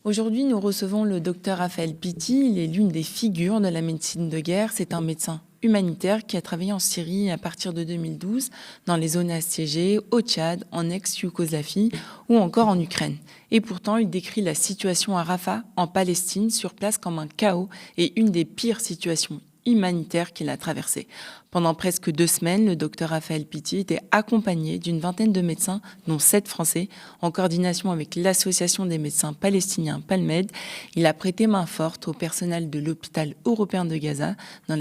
Aujourd'hui, nous recevons le docteur Raphaël Pitti. Il est l'une des figures de la médecine de guerre. C'est un médecin humanitaire qui a travaillé en Syrie à partir de 2012, dans les zones assiégées, au Tchad, en ex-Yougoslavie ou encore en Ukraine. Et pourtant, il décrit la situation à Rafah, en Palestine, sur place comme un chaos et une des pires situations humanitaire qu'il a traversé. Pendant presque 2 semaines, le docteur Raphaël Pitti était accompagné d'une vingtaine de médecins, dont 7 Français, en coordination avec l'Association des médecins palestiniens Palmed. Il a prêté main forte au personnel de l'hôpital européen de Gaza, dans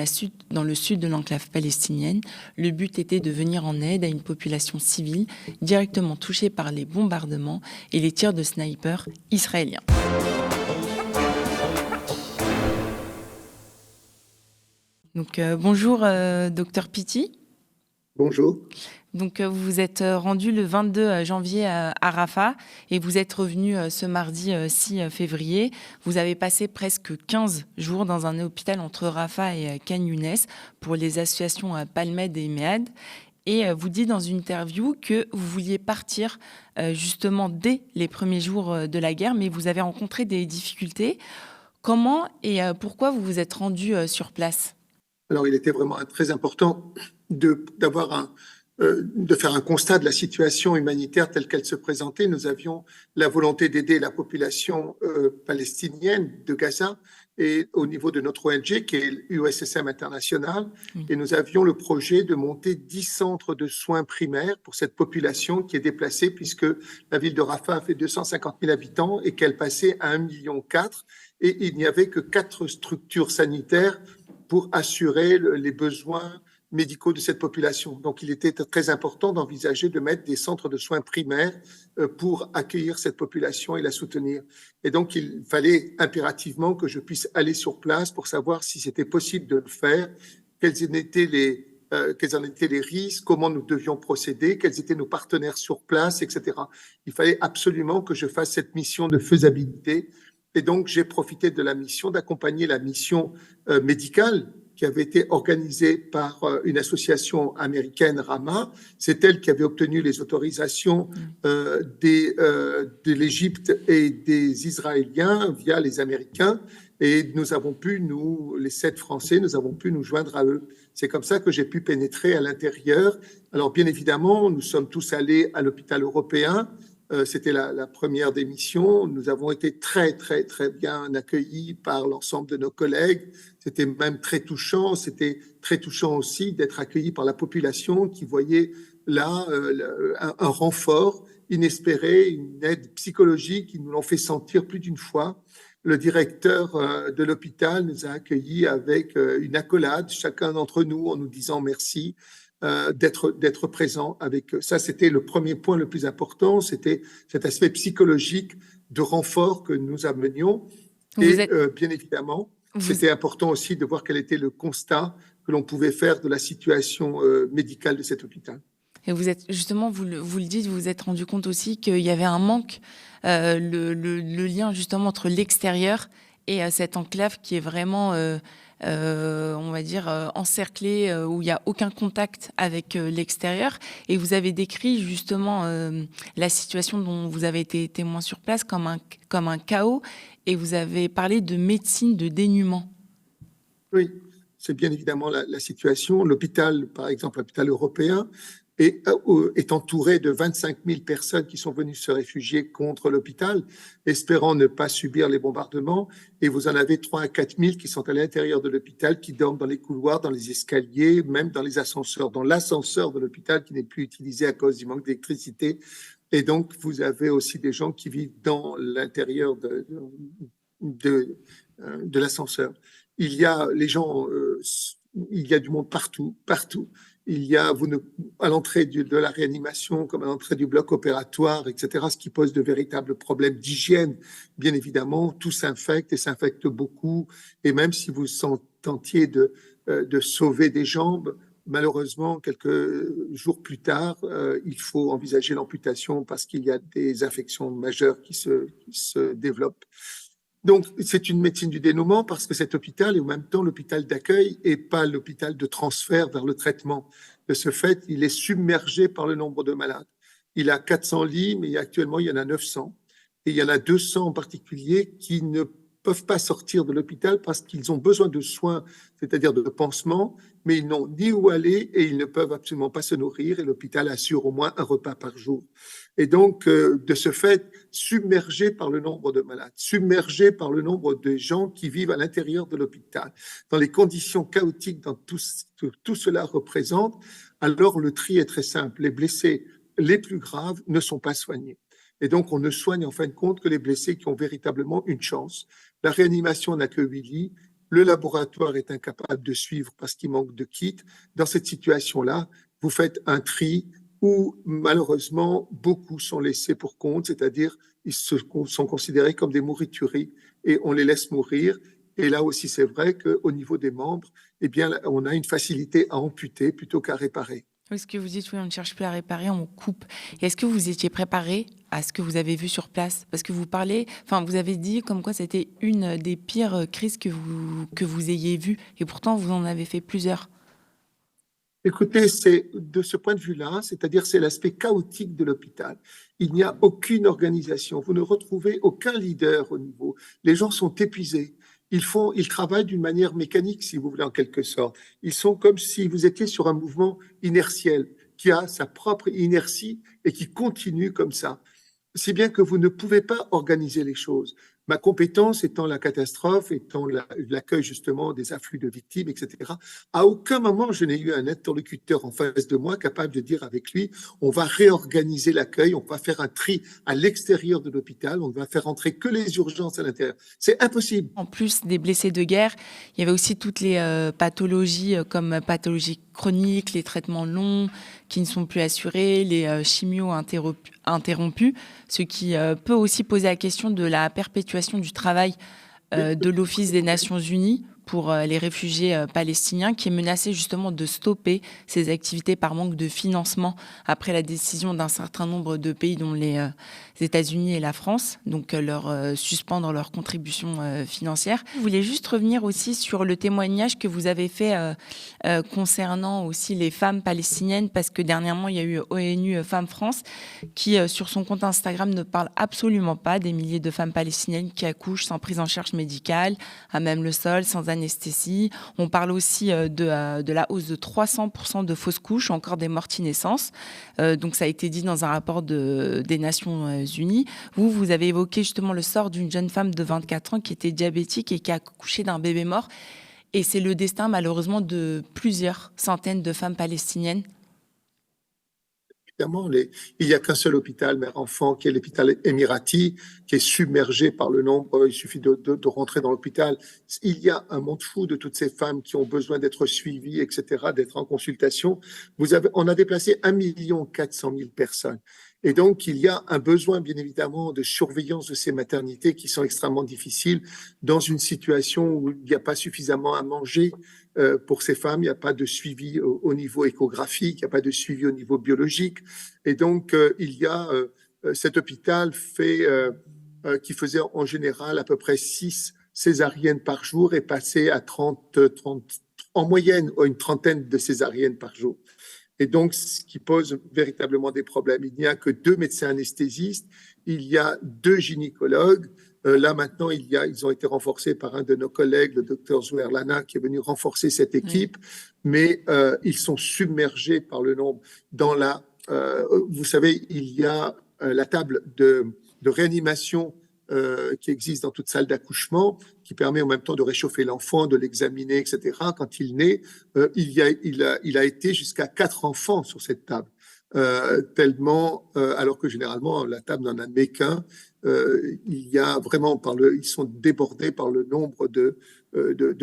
le sud de l'enclave palestinienne. Le but était de venir en aide à une population civile directement touchée par les bombardements et les tirs de snipers israéliens. Donc, bonjour, docteur Pitti. Bonjour. Donc, vous vous êtes rendu le 22 janvier à Rafah et vous êtes revenu ce mardi 6 février. Vous avez passé presque 15 jours dans un hôpital entre Rafah et Khan Younes pour les associations Palmed et Mead. Et vous dites dans une interview que vous vouliez partir justement dès les premiers jours de la guerre, mais vous avez rencontré des difficultés. Comment et pourquoi vous vous êtes rendu sur place ? Alors, il était vraiment très important de faire un constat de la situation humanitaire telle qu'elle se présentait. Nous avions la volonté d'aider la population palestinienne de Gaza et au niveau de notre ONG, qui est l'USSM International. Et nous avions le projet de monter 10 centres de soins primaires pour cette population qui est déplacée, puisque la ville de Rafah fait 250 000 habitants et qu'elle passait à 1,4 million. Et il n'y avait que 4 structures sanitaires pour assurer les besoins médicaux de cette population. Donc, il était très important d'envisager de mettre des centres de soins primaires pour accueillir cette population et la soutenir. Et donc, il fallait impérativement que je puisse aller sur place pour savoir si c'était possible de le faire, quels en étaient les risques, comment nous devions procéder, quels étaient nos partenaires sur place, etc. Il fallait absolument que je fasse cette mission de faisabilité. Et donc, j'ai profité de la mission, d'accompagner la mission médicale qui avait été organisée par une association américaine, RAMA. C'est elle qui avait obtenu les autorisations de l'Égypte et des Israéliens via les Américains. Et nous avons pu, les 7 Français, nous avons pu nous joindre à eux. C'est comme ça que j'ai pu pénétrer à l'intérieur. Alors, bien évidemment, nous sommes tous allés à l'hôpital européen. C'était la première des missions. Nous avons été très, très, très bien accueillis par l'ensemble de nos collègues. C'était même très touchant. C'était très touchant aussi d'être accueillis par la population qui voyait là un renfort inespéré, une aide psychologique. Ils nous l'ont fait sentir plus d'une fois. Le directeur de l'hôpital nous a accueillis avec une accolade, chacun d'entre nous, en nous disant merci. D'être présent avec eux. Ça, c'était le premier point le plus important, c'était cet aspect psychologique de renfort que nous amenions. Bien évidemment, c'était important aussi de voir quel était le constat que l'on pouvait faire de la situation médicale de cet hôpital. Et vous êtes justement, vous le dites, vous vous êtes rendu compte aussi qu'il y avait un manque, le lien justement entre l'extérieur et cette enclave qui est vraiment, on va dire, encerclée, où il n'y a aucun contact avec l'extérieur. Et vous avez décrit justement la situation dont vous avez été témoin sur place comme un chaos, et vous avez parlé de médecine de dénuement. Oui, c'est bien évidemment la situation. L'hôpital, par exemple, l'hôpital européen, est entouré de 25 000 personnes qui sont venues se réfugier contre l'hôpital, espérant ne pas subir les bombardements. Et vous en avez 3 à 4 000 qui sont à l'intérieur de l'hôpital, qui dorment dans les couloirs, dans les escaliers, même dans les ascenseurs, dans l'ascenseur de l'hôpital qui n'est plus utilisé à cause du manque d'électricité. Et donc, vous avez aussi des gens qui vivent dans l'intérieur de l'ascenseur. Il y a il y a du monde partout. Il y a à l'entrée de la réanimation comme à l'entrée du bloc opératoire, etc., ce qui pose de véritables problèmes d'hygiène. Bien évidemment, tout s'infecte et s'infecte beaucoup. Et même si vous tentiez de sauver des jambes, malheureusement, quelques jours plus tard, il faut envisager l'amputation parce qu'il y a des infections majeures qui se développent. Donc, c'est une médecine du dénouement parce que cet hôpital est en même temps l'hôpital d'accueil et pas l'hôpital de transfert vers le traitement. De ce fait, il est submergé par le nombre de malades. Il a 400 lits, mais actuellement, il y en a 900. Et il y en a 200 en particulier qui ne peuvent pas sortir de l'hôpital parce qu'ils ont besoin de soins, c'est-à-dire de pansements, mais ils n'ont ni où aller et ils ne peuvent absolument pas se nourrir et l'hôpital assure au moins un repas par jour. Et donc, de ce fait, submergé par le nombre de malades, submergé par le nombre de gens qui vivent à l'intérieur de l'hôpital, dans les conditions chaotiques dont tout cela représente, alors le tri est très simple. Les blessés les plus graves ne sont pas soignés. Et donc, on ne soigne en fin de compte que les blessés qui ont véritablement une chance. La réanimation n'a que 8 lits. Le laboratoire est incapable de suivre parce qu'il manque de kits. Dans cette situation-là, vous faites un tri où malheureusement beaucoup sont laissés pour compte, c'est-à-dire ils sont considérés comme des mourituries et on les laisse mourir. Et là aussi, c'est vrai qu'au niveau des membres, eh bien, on a une facilité à amputer plutôt qu'à réparer. Est-ce que vous dites, oui, on ne cherche plus à réparer, on coupe. Et est-ce que vous étiez préparé à ce que vous avez vu sur place? Parce que vous parlez, enfin, vous avez dit comme quoi c'était une des pires crises que vous ayez vues. Et pourtant, vous en avez fait plusieurs. Écoutez, c'est de ce point de vue-là, c'est-à-dire c'est l'aspect chaotique de l'hôpital. Il n'y a aucune organisation. Vous ne retrouvez aucun leader au niveau. Les gens sont épuisés. Ils travaillent d'une manière mécanique, si vous voulez, en quelque sorte. Ils sont comme si vous étiez sur un mouvement inertiel qui a sa propre inertie et qui continue comme ça. Si bien que vous ne pouvez pas organiser les choses. Ma compétence étant la catastrophe, étant l'accueil justement des afflux de victimes, etc. À aucun moment je n'ai eu un interlocuteur en face de moi capable de dire avec lui, on va réorganiser l'accueil, on va faire un tri à l'extérieur de l'hôpital, on va faire entrer que les urgences à l'intérieur. C'est impossible. En plus des blessés de guerre, il y avait aussi toutes les pathologies comme pathologies chroniques, les traitements longs qui ne sont plus assurés, les chimios interrompus, ce qui peut aussi poser la question de la perpétuation du travail de l'Office des Nations Unies pour les réfugiés palestiniens, qui est menacé justement de stopper ses activités par manque de financement après la décision d'un certain nombre de pays, dont les États-Unis et la France, donc suspendre leurs contributions financières. Je voulais juste revenir aussi sur le témoignage que vous avez fait concernant aussi les femmes palestiniennes, parce que dernièrement, il y a eu ONU Femmes France qui, sur son compte Instagram, ne parle absolument pas des milliers de femmes palestiniennes qui accouchent sans prise en charge médicale, à même le sol, sans anesthésie. On parle aussi de la hausse de 300% de fausses couches, encore des morts-naissances. Donc ça a été dit dans un rapport des Nations Unies. Vous avez évoqué justement le sort d'une jeune femme de 24 ans qui était diabétique et qui a accouché d'un bébé mort. Et c'est le destin malheureusement de plusieurs centaines de femmes palestiniennes. Évidemment, il n'y a qu'un seul hôpital mère-enfant, qui est l'hôpital émirati, qui est submergé par le nombre. Il suffit de rentrer dans l'hôpital. Il y a un monde fou de toutes ces femmes qui ont besoin d'être suivies, etc., d'être en consultation. On a déplacé 1,4 million personnes. Et donc, il y a un besoin, bien évidemment, de surveillance de ces maternités qui sont extrêmement difficiles dans une situation où il n'y a pas suffisamment à manger pour ces femmes, il n'y a pas de suivi au niveau échographique, il n'y a pas de suivi au niveau biologique. Et donc, il y a cet hôpital qui faisait en général à peu près 6 césariennes par jour est passé à 30, en moyenne, une trentaine de césariennes par jour. Et donc, ce qui pose véritablement des problèmes. Il n'y a que 2 médecins anesthésistes, il y a 2 gynécologues. Là, maintenant, ils ont été renforcés par un de nos collègues, le docteur Zouer Lana, qui est venu renforcer cette équipe. Oui. Mais ils sont submergés par le nombre. Vous savez, il y a la table de réanimation qui existe dans toute salle d'accouchement, qui permet en même temps de réchauffer l'enfant, de l'examiner, etc. Quand il naît, il a été jusqu'à 4 enfants sur cette table. Tellement, alors que généralement, la table n'en admet qu'un. Il y a vraiment, ils sont débordés par le nombre de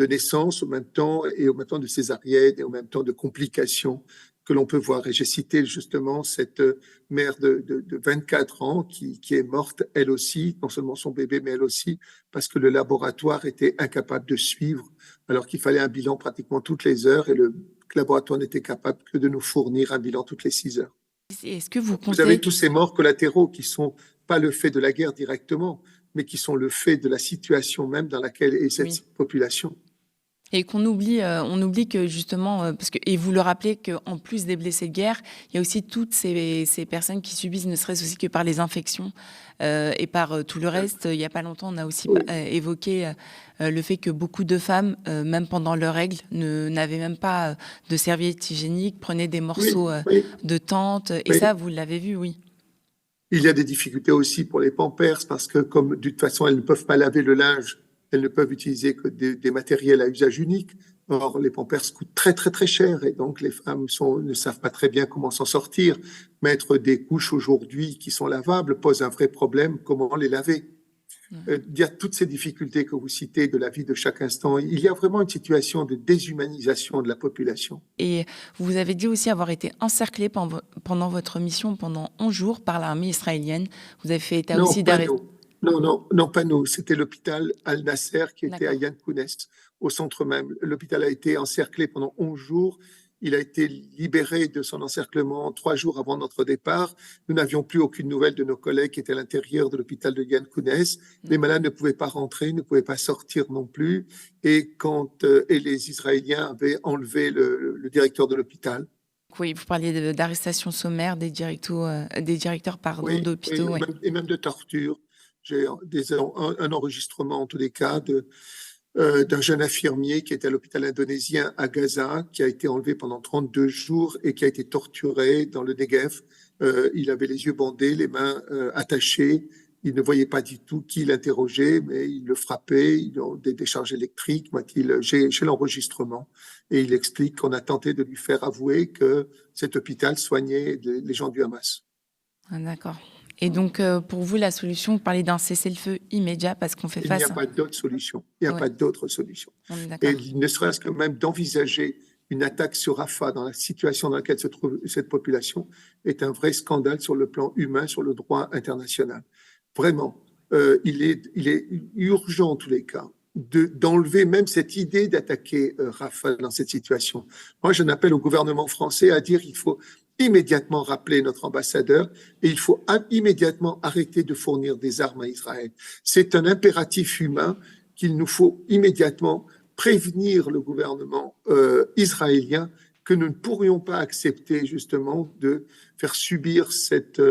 naissances au même temps, et au même temps de césariennes, et au même temps de complications que l'on peut voir. Et j'ai cité justement cette mère de 24 ans qui est morte, elle aussi, non seulement son bébé, mais elle aussi, parce que le laboratoire était incapable de suivre, alors qu'il fallait un bilan pratiquement toutes les heures, et le laboratoire n'était capable que de nous fournir un bilan toutes les 6 heures. Est-ce que vous Vous avez tous ces morts collatéraux qui sont pas le fait de la guerre directement, mais qui sont le fait de la situation même dans laquelle est cette population. Et on oublie que justement, et vous le rappelez qu'en plus des blessés de guerre, il y a aussi toutes ces personnes qui subissent, ne serait-ce aussi que par les infections et par tout le reste. Il n'y a pas longtemps, on a aussi Oui, évoqué le fait que beaucoup de femmes, même pendant leurs règles, n'avaient même pas de serviettes hygiéniques, prenaient des oui, morceaux oui, de tente. Et oui. ça, vous l'avez vu, oui. Il y a des difficultés aussi pour les pampers parce que comme de toute façon, elles ne peuvent pas laver le linge, elles ne peuvent utiliser que des matériels à usage unique. Or, les pampers coûtent très, très, très cher et donc les femmes ne savent pas très bien comment s'en sortir. Mettre des couches aujourd'hui qui sont lavables pose un vrai problème. Comment les laver? Il y a toutes ces difficultés que vous citez de la vie de chaque instant. Il y a vraiment une situation de déshumanisation de la population. Et vous avez dit aussi avoir été encerclé pendant votre mission pendant 11 jours par l'armée israélienne. Vous avez fait état Non, aussi pas d'arrêt. nous. Non, non, non, pas nous. C'était l'hôpital Al-Nasser qui était à D'accord. Yann Kounès, au centre même. L'hôpital a été encerclé pendant 11 jours. Il a été libéré de son encerclement 3 jours avant notre départ. Nous n'avions plus aucune nouvelle de nos collègues qui étaient à l'intérieur de l'hôpital de Yann Kounès. Les malades ne pouvaient pas rentrer, ne pouvaient pas sortir non plus. Et et les Israéliens avaient enlevé le directeur de l'hôpital. Oui, vous parliez d'arrestation sommaire des directeurs Oui, oui, d'hôpitaux. Oui. et même de torture. J'ai un enregistrement, en tous les cas, d'un jeune infirmier qui était à l'hôpital indonésien à Gaza, qui a été enlevé pendant 32 jours et qui a été torturé dans le Negev. Il avait les yeux bandés, les mains attachées. Il ne voyait pas du tout qui l'interrogeait, mais il le frappait. Ils ont des décharges électriques. J'ai l'enregistrement. Et il explique qu'on a tenté de lui faire avouer que cet hôpital soignait les gens du Hamas. Ah, d'accord. Et donc, pour vous, la solution, vous parlez d'un cesse-le-feu immédiat parce qu'on fait Il n'y a face. pas d'autre solution. Il n'y a Ouais, pas d'autre solution. on est Et d'accord. ne serait-ce que même d'envisager une attaque sur Rafah dans la situation dans laquelle se trouve cette population est un vrai scandale sur le plan humain, sur le droit international. Vraiment, il est urgent en tous les cas d'enlever même cette idée d'attaquer Rafah dans cette situation. Moi, j'en appelle au gouvernement français à dire qu'il faut immédiatement rappeler notre ambassadeur et il faut immédiatement arrêter de fournir des armes à Israël. C'est un impératif humain qu'il nous faut immédiatement prévenir le gouvernement israélien que nous ne pourrions pas accepter justement de faire subir cette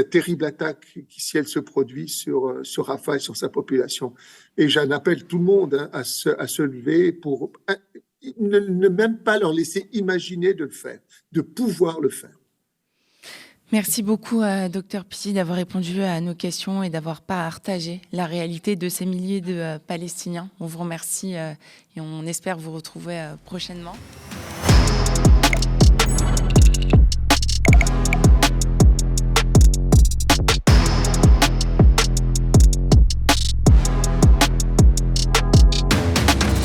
terrible attaque qui, si elle se produit sur Rafah et sur sa population. Et j'en appelle tout le monde à se lever pour ne même pas leur laisser imaginer de le faire, de pouvoir le faire. Merci beaucoup, Dr Pitti, d'avoir répondu à nos questions et d'avoir partagé la réalité de ces milliers de Palestiniens. On vous remercie et on espère vous retrouver prochainement.